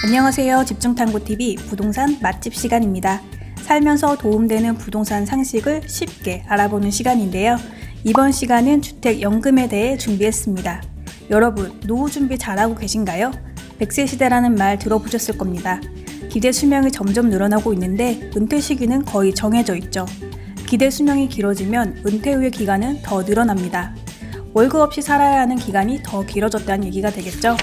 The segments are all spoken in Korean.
안녕하세요. 집중탐구TV 부동산 맛집 시간입니다. 살면서 도움되는 부동산 상식을 쉽게 알아보는 시간인데요. 이번 시간은 주택연금에 대해 준비했습니다. 여러분, 노후 준비 잘하고 계신가요? 100세 시대라는 말 들어보셨을 겁니다. 기대 수명이 점점 늘어나고 있는데 은퇴 시기는 거의 정해져 있죠. 기대 수명이 길어지면 은퇴 후의 기간은 더 늘어납니다. 월급 없이 살아야 하는 기간이 더 길어졌다는 얘기가 되겠죠.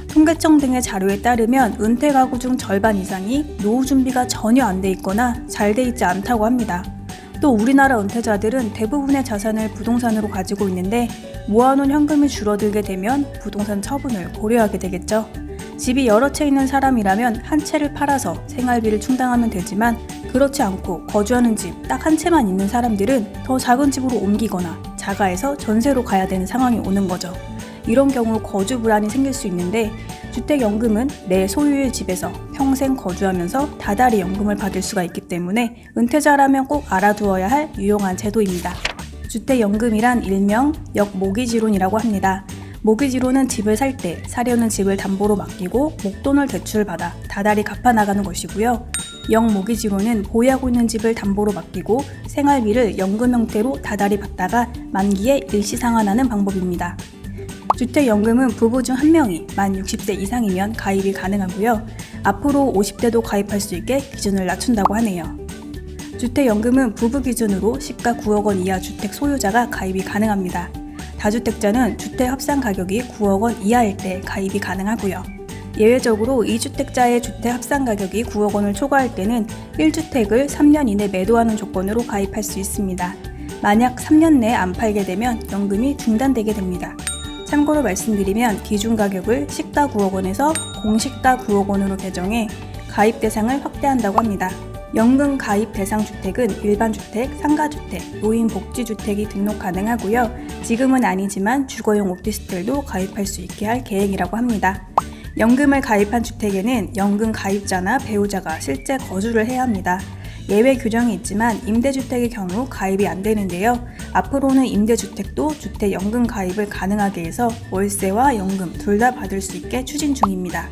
통계청 등의 자료에 따르면 은퇴 가구 중 절반 이상이 노후 준비가 전혀 안 돼 있거나 잘 돼 있지 않다고 합니다. 또 우리나라 은퇴자들은 대부분의 자산을 부동산으로 가지고 있는데 모아놓은 현금이 줄어들게 되면 부동산 처분을 고려하게 되겠죠. 집이 여러 채 있는 사람이라면 한 채를 팔아서 생활비를 충당하면 되지만 그렇지 않고 거주하는 집 딱 한 채만 있는 사람들은 더 작은 집으로 옮기거나 자가에서 전세로 가야 되는 상황이 오는 거죠. 이런 경우 거주 불안이 생길 수 있는데 주택연금은 내 소유의 집에서 평생 거주하면서 다달이 연금을 받을 수가 있기 때문에 은퇴자라면 꼭 알아두어야 할 유용한 제도입니다. 주택연금이란 일명 역모기지론이라고 합니다. 모기지론은 집을 살 때 사려는 집을 담보로 맡기고 목돈을 대출받아 다달이 갚아나가는 것이고요. 역모기지론은 보유하고 있는 집을 담보로 맡기고 생활비를 연금 형태로 다달이 받다가 만기에 일시상환하는 방법입니다. 주택연금은 부부 중 한 명이 만 60세 이상이면 가입이 가능하고요. 앞으로 50대도 가입할 수 있게 기준을 낮춘다고 하네요. 주택연금은 부부 기준으로 시가 9억 원 이하 주택 소유자가 가입이 가능합니다. 다주택자는 주택 합산 가격이 9억 원 이하일 때 가입이 가능하고요. 예외적으로 2주택자의 주택 합산 가격이 9억 원을 초과할 때는 1주택을 3년 이내 매도하는 조건으로 가입할 수 있습니다. 만약 3년 내에 안 팔게 되면 연금이 중단되게 됩니다. 참고로 말씀드리면 기준 가격을 시가 9억 원에서 공시가 9억 원으로 개정해 가입 대상을 확대한다고 합니다. 연금 가입 대상 주택은 일반주택, 상가주택, 노인복지주택이 등록 가능하고요. 지금은 아니지만 주거용 오피스텔도 가입할 수 있게 할 계획이라고 합니다. 연금을 가입한 주택에는 연금 가입자나 배우자가 실제 거주를 해야 합니다. 예외 규정이 있지만 임대주택의 경우 가입이 안 되는데요. 앞으로는 임대주택도 주택연금 가입을 가능하게 해서 월세와 연금 둘 다 받을 수 있게 추진 중입니다.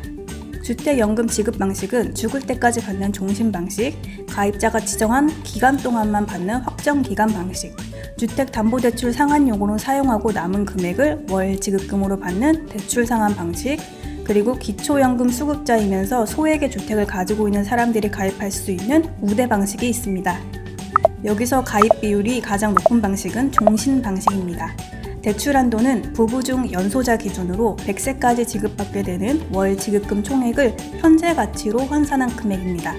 주택연금 지급 방식은 죽을 때까지 받는 종신 방식, 가입자가 지정한 기간 동안만 받는 확정 기간 방식, 주택담보대출 상환용으로 사용하고 남은 금액을 월 지급금으로 받는 대출 상환 방식, 그리고 기초연금 수급자이면서 소액의 주택을 가지고 있는 사람들이 가입할 수 있는 우대 방식이 있습니다. 여기서 가입 비율이 가장 높은 방식은 종신 방식입니다. 대출 한도는 부부 중 연소자 기준으로 100세까지 지급받게 되는 월 지급금 총액을 현재 가치로 환산한 금액입니다.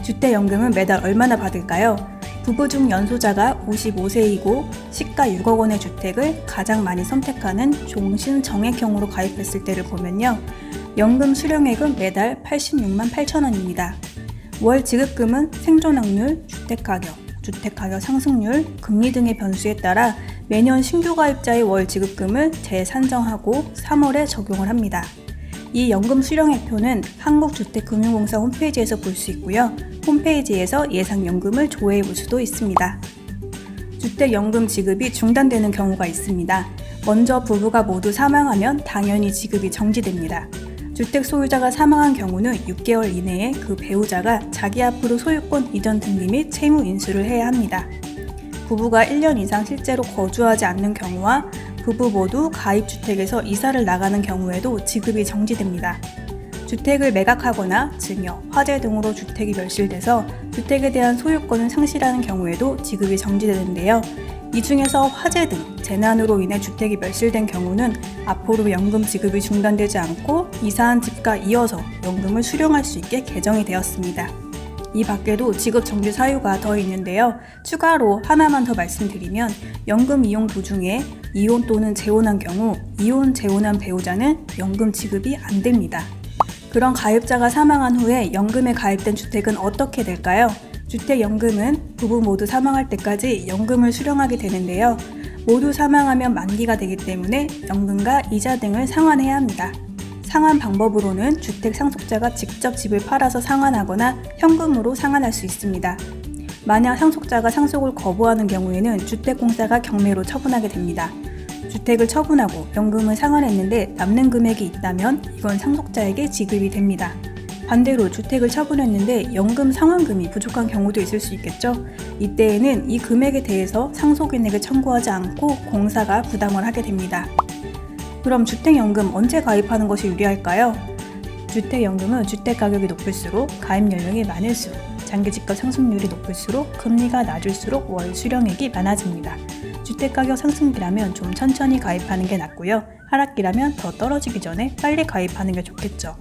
주택연금은 매달 얼마나 받을까요? 부부 중 연소자가 55세이고 시가 6억 원의 주택을 가장 많이 선택하는 종신 정액형으로 가입했을 때를 보면요. 연금 수령액은 매달 86만 8천 원입니다. 월 지급금은 생존 확률, 주택가격 상승률, 금리 등의 변수에 따라 매년 신규 가입자의 월 지급금을 재산정하고 3월에 적용을 합니다. 이 연금 수령액표는 한국주택금융공사 홈페이지에서 볼 수 있고요. 홈페이지에서 예상연금을 조회해 볼 수도 있습니다. 주택연금 지급이 중단되는 경우가 있습니다. 먼저 부부가 모두 사망하면 당연히 지급이 정지됩니다. 주택 소유자가 사망한 경우는 6개월 이내에 그 배우자가 자기 앞으로 소유권 이전 등기 및 채무 인수를 해야 합니다. 부부가 1년 이상 실제로 거주하지 않는 경우와 부부 모두 가입주택에서 이사를 나가는 경우에도 지급이 정지됩니다. 주택을 매각하거나 증여, 화재 등으로 주택이 멸실돼서 주택에 대한 소유권을 상실하는 경우에도 지급이 정지되는데요. 이 중에서 화재 등 재난으로 인해 주택이 멸실된 경우는 앞으로 연금 지급이 중단되지 않고 이사한 집과 이어서 연금을 수령할 수 있게 개정이 되었습니다. 이 밖에도 지급 정지 사유가 더 있는데요. 추가로 하나만 더 말씀드리면 연금 이용 도중에 이혼 또는 재혼한 경우 이혼, 재혼한 배우자는 연금 지급이 안 됩니다. 그런 가입자가 사망한 후에 연금에 가입된 주택은 어떻게 될까요? 주택연금은 부부 모두 사망할 때까지 연금을 수령하게 되는데요. 모두 사망하면 만기가 되기 때문에 연금과 이자 등을 상환해야 합니다. 상환 방법으로는 주택 상속자가 직접 집을 팔아서 상환하거나 현금으로 상환할 수 있습니다. 만약 상속자가 상속을 거부하는 경우에는 주택공사가 경매로 처분하게 됩니다. 주택을 처분하고 연금을 상환했는데 남는 금액이 있다면 이건 상속자에게 지급이 됩니다. 반대로 주택을 처분했는데 연금 상환금이 부족한 경우도 있을 수 있겠죠. 이때에는 이 금액에 대해서 상속인에게 청구하지 않고 공사가 부담을 하게 됩니다. 그럼 주택연금 언제 가입하는 것이 유리할까요? 주택연금은 주택가격이 높을수록 가입 연령이 많을수록 장기집값 상승률이 높을수록 금리가 낮을수록 월 수령액이 많아집니다. 주택가격 상승기라면 좀 천천히 가입하는 게 낫고요. 하락기라면 더 떨어지기 전에 빨리 가입하는 게 좋겠죠.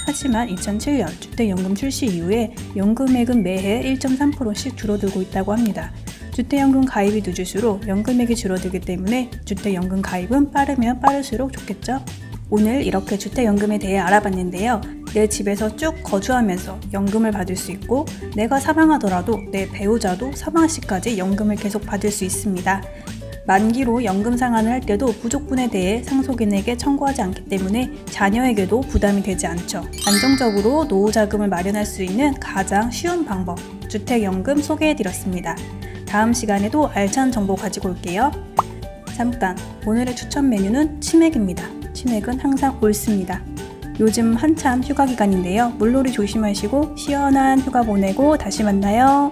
하지만 2007년 주택연금 출시 이후에 연금액은 매해 1.3%씩 줄어들고 있다고 합니다. 주택연금 가입이 늦을수록 연금액이 줄어들기 때문에 주택연금 가입은 빠르면 빠를수록 좋겠죠. 오늘 이렇게 주택연금에 대해 알아봤는데요. 내 집에서 쭉 거주하면서 연금을 받을 수 있고 내가 사망하더라도 내 배우자도 사망 시까지 연금을 계속 받을 수 있습니다. 만기로 연금 상환을 할 때도 부족분에 대해 상속인에게 청구하지 않기 때문에 자녀에게도 부담이 되지 않죠. 안정적으로 노후 자금을 마련할 수 있는 가장 쉬운 방법, 주택연금 소개해드렸습니다. 다음 시간에도 알찬 정보 가지고 올게요. 잠깐, 오늘의 추천 메뉴는 치맥입니다. 치맥은 항상 옳습니다. 요즘 한참 휴가 기간인데요. 물놀이 조심하시고 시원한 휴가 보내고 다시 만나요.